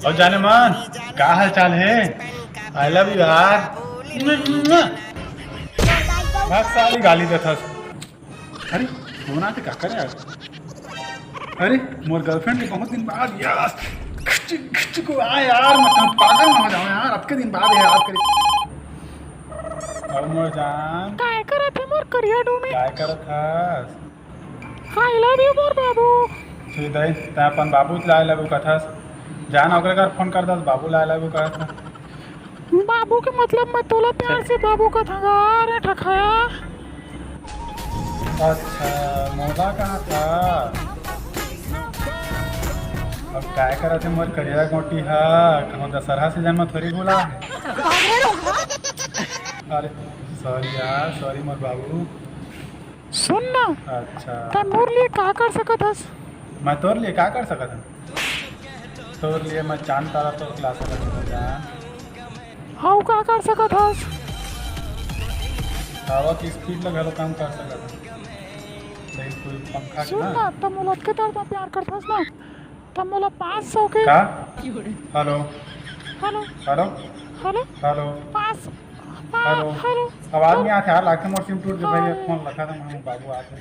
और जाने मन क्या हाल चाल है। आई लव यू यार। बस साली गाली देता। अरे फोन आते क्या करे यार। अरे मोर गर्लफ्रेंड के बहुत दिन बाद यार खिच खिच को आ यार मतलब पागल ना हो जाओ यार। अब के दिन बाद याद करे। और मोर जान काय करत है मोर करिया डू में। क्या करत हस। आई लव यू मोर बाबू। सीधे तै अपन बाबू ला आई लव यू कथस। जान ओकरे घर फोन कर दस बाबू ला आई लव यू कहत। बाबू के मतलब मैं तोला प्यार से बाबू का था रे ठखाया। अच्छा मोदा कहाँ था। अब काय करा थे मोर करिया गोटी है कहूँ दशहरा सीजन में थोड़ी बोला है। अरे सॉरी यार सॉरी मोर बाबू। सुन ना अच्छा तै मोर लिए का कर सकत हस। मैं तोर लिए क्या कर सकता हूँ। तोर लिए मैं चांद तारा तो खिला सकता हूँ जान। हाउ का कर सकत हस। हवा की स्पीड लगा लो काम कर सकता हूँ। सही कोई पंखा सुन ना ना तब मोला के तरह प्यार करत हस ना तब मोला 500 के। का। Hello hello hello hello hello 5 hello hello आवाज नहीं आती यार लाके मोर सिम टूट गई भाई फोन रखा था मैं बाबू आते।